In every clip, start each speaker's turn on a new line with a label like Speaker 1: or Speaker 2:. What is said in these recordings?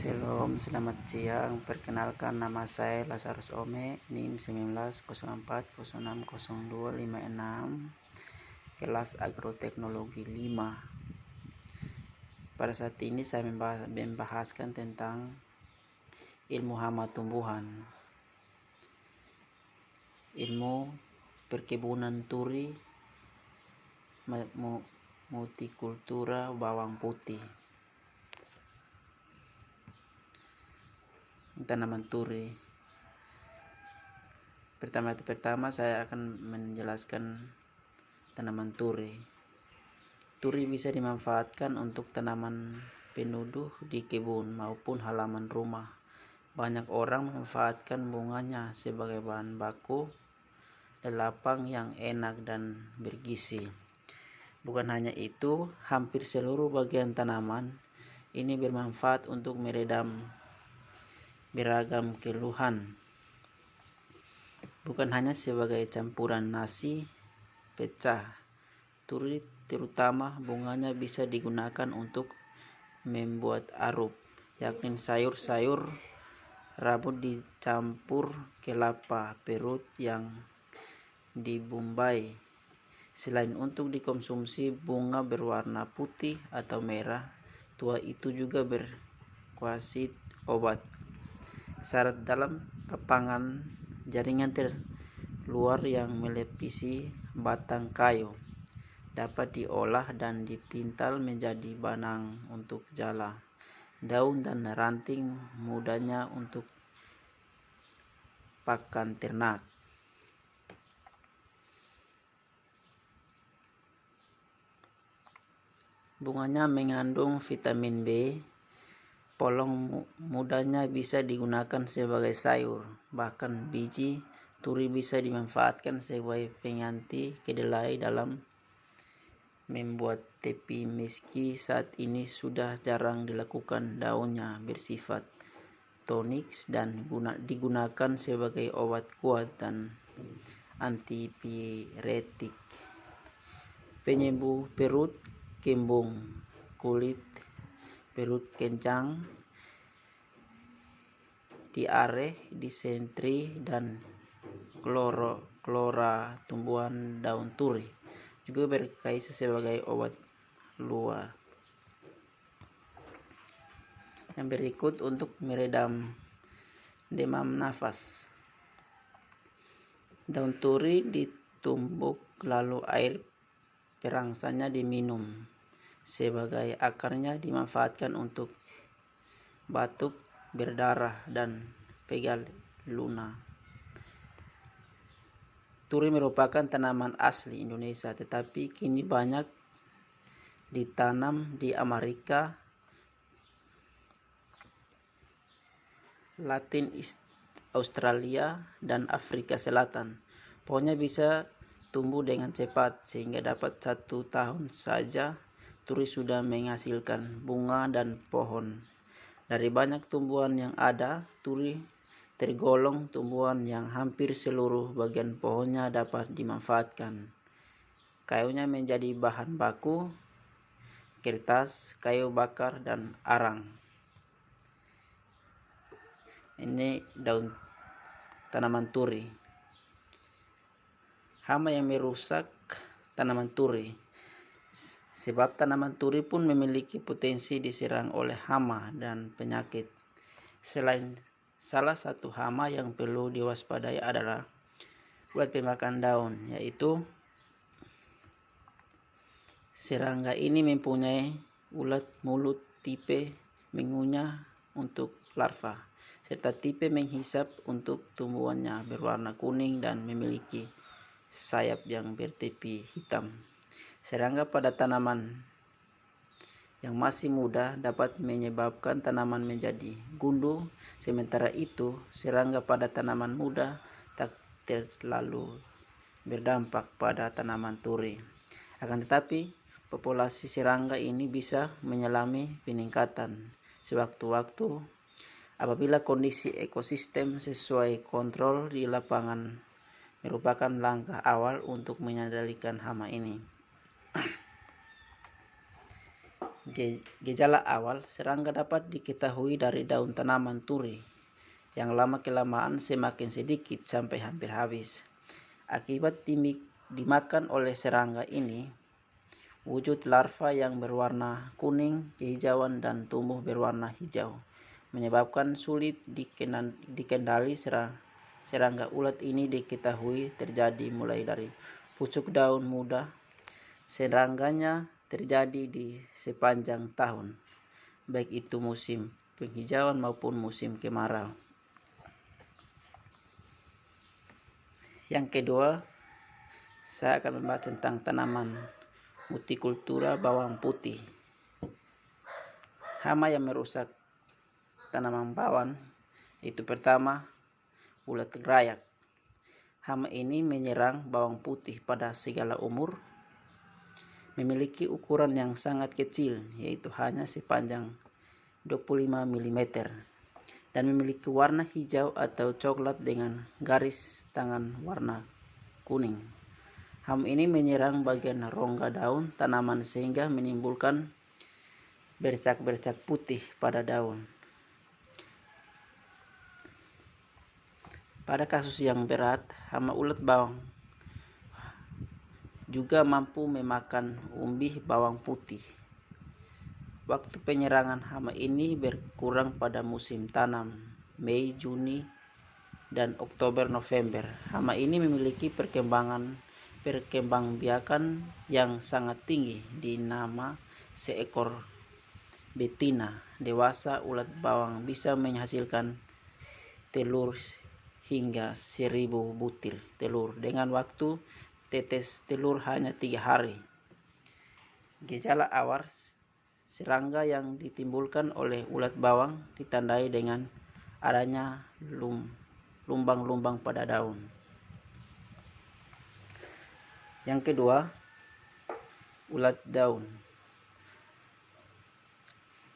Speaker 1: Shalom, selamat siang. Perkenalkan, nama saya Lazarus Ome, NIM 1904060256, kelas Agroteknologi 5. Pada saat ini saya membahaskan tentang ilmu hama tumbuhan, ilmu perkebunan turi, multikultura bawang putih, tanaman turi. Pertama saya akan menjelaskan tanaman turi. Turi bisa dimanfaatkan untuk tanaman penuduh di kebun maupun halaman rumah. Banyak orang memanfaatkan bunganya sebagai bahan baku lelapang yang enak dan bergizi. Bukan hanya itu, hampir seluruh bagian tanaman ini bermanfaat untuk meredam beragam keluhan. Bukan hanya sebagai campuran nasi pecah, turi terutama bunganya bisa digunakan untuk membuat arup, yakni sayur-sayur rabut dicampur kelapa parut yang dibumbai. Selain untuk dikonsumsi, bunga berwarna putih atau merah tua itu juga berkhasiat obat. Syarat dalam papangan jaringan terluar yang melepisi batang kayu dapat diolah dan dipintal menjadi benang untuk jala, daun dan ranting mudanya untuk pakan ternak. Bunganya mengandung vitamin B. Polong mudanya bisa digunakan sebagai sayur. Bahkan biji turi bisa dimanfaatkan sebagai pengganti kedelai dalam membuat tepi, meski saat ini sudah jarang dilakukan. Daunnya bersifat tonik dan digunakan sebagai obat kuat dan antipiretik, penyembuh perut kembung, kulit perut kencang, diare, disentri, dan klora tumbuhan daun turi juga berkhasiat sebagai obat luar. Yang berikut untuk meredam demam nafas. Daun turi ditumbuk lalu air perangsanya diminum. Sebagai akarnya dimanfaatkan untuk batuk, berdarah, dan pegal lunak. Turi merupakan tanaman asli Indonesia, tetapi kini banyak ditanam di Amerika, Latin Australia, dan Afrika Selatan. Pohonnya bisa tumbuh dengan cepat sehingga dapat 1 tahun saja turi sudah menghasilkan bunga dan pohon. Dari banyak tumbuhan yang ada, turi tergolong tumbuhan yang hampir seluruh bagian pohonnya dapat dimanfaatkan. Kayunya menjadi bahan baku kertas, kayu bakar, dan arang. Ini daun tanaman turi. Hama yang merusak tanaman turi. Sebab tanaman turi pun memiliki potensi diserang oleh hama dan penyakit. Salah satu hama yang perlu diwaspadai adalah ulat pemakan daun, yaitu serangga ini mempunyai ulat mulut tipe mengunyah untuk larva, serta tipe menghisap untuk tumbuhannya, berwarna kuning dan memiliki sayap yang bertepi hitam. Serangga pada tanaman yang masih muda dapat menyebabkan tanaman menjadi gundul, sementara itu serangga pada tanaman muda tak terlalu berdampak pada tanaman turi. Akan tetapi, populasi serangga ini bisa mengalami peningkatan sewaktu-waktu apabila kondisi ekosistem sesuai kontrol di lapangan merupakan langkah awal untuk mengendalikan hama ini. Gejala awal serangga dapat diketahui dari daun tanaman turi yang lama-kelamaan semakin sedikit sampai hampir habis. Akibat dimakan oleh serangga ini, wujud larva yang berwarna kuning, kehijauan, dan tumbuh berwarna hijau, menyebabkan sulit dikendali. Serangga ulat ini diketahui terjadi mulai dari pucuk daun muda. Serangganya terjadi di sepanjang tahun, baik itu musim penghijauan maupun musim kemarau. Yang kedua, saya akan membahas tentang tanaman multikultura bawang putih. Hama yang merusak tanaman bawang itu pertama, ulat rayak. Hama ini menyerang bawang putih pada segala umur, memiliki ukuran yang sangat kecil, yaitu hanya sepanjang 25 mm, dan memiliki warna hijau atau coklat dengan garis tangan warna kuning. Hama ini menyerang bagian rongga daun tanaman sehingga menimbulkan bercak-bercak putih pada daun. Pada kasus yang berat, hama ulat bawang juga mampu memakan umbi bawang putih. Waktu penyerangan hama ini berkurang pada musim tanam, Mei, Juni, dan Oktober, November. Hama ini memiliki perkembangbiakan yang sangat tinggi. Di nama seekor betina dewasa ulat bawang bisa menghasilkan telur hingga 1000 butir telur dengan waktu tetes telur hanya 3 hari. Gejala awal serangga yang ditimbulkan oleh ulat bawang ditandai dengan adanya lumbang-lumbang pada daun. Yang kedua, ulat daun.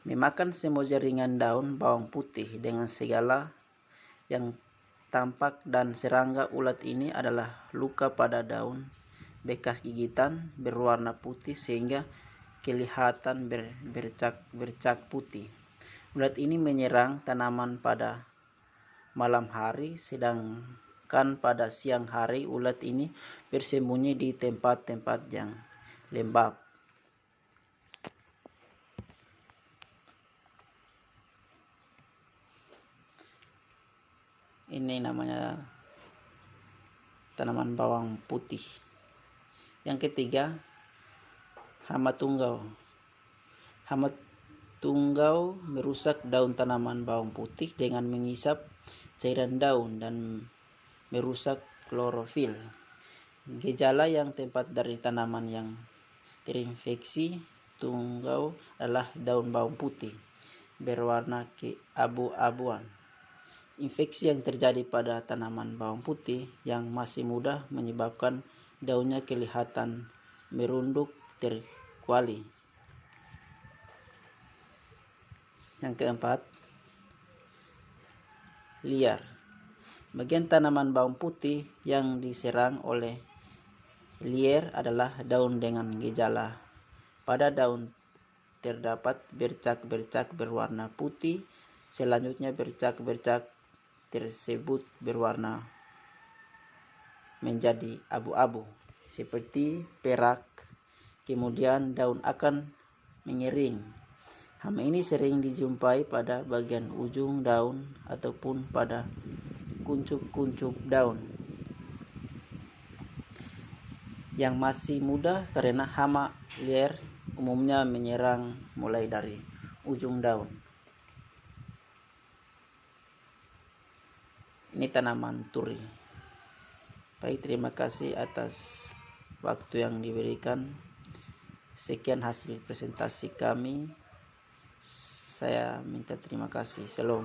Speaker 1: Memakan semua jaringan daun bawang putih dengan segala yang tampak, dan serangga ulat ini adalah luka pada daun, bekas gigitan berwarna putih sehingga kelihatan bercak putih. Ulat ini menyerang tanaman pada malam hari, sedangkan pada siang hari ulat ini bersembunyi di tempat-tempat yang lembab. Ini namanya tanaman bawang putih. Yang ketiga, hama tunggau. Hama tunggau merusak daun tanaman bawang putih dengan mengisap cairan daun dan merusak klorofil. Gejala yang tempat dari tanaman yang terinfeksi tunggau adalah daun bawang putih berwarna keabu-abuan. Infeksi yang terjadi pada tanaman bawang putih yang masih muda menyebabkan daunnya kelihatan merunduk terkuali. Yang keempat, liar. Bagian tanaman bawang putih yang diserang oleh liar adalah daun dengan gejala. Pada daun terdapat bercak-bercak berwarna putih. Selanjutnya bercak-bercak tersebut berwarna menjadi abu-abu seperti perak. Kemudian daun akan mengering. Hama ini sering dijumpai pada bagian ujung daun ataupun pada kuncup-kuncup daun yang masih muda, karena hama liar umumnya menyerang mulai dari ujung daun. Ini tanaman turi. Baik, terima kasih atas waktu yang diberikan. Sekian hasil presentasi kami. Saya minta terima kasih. Shalom.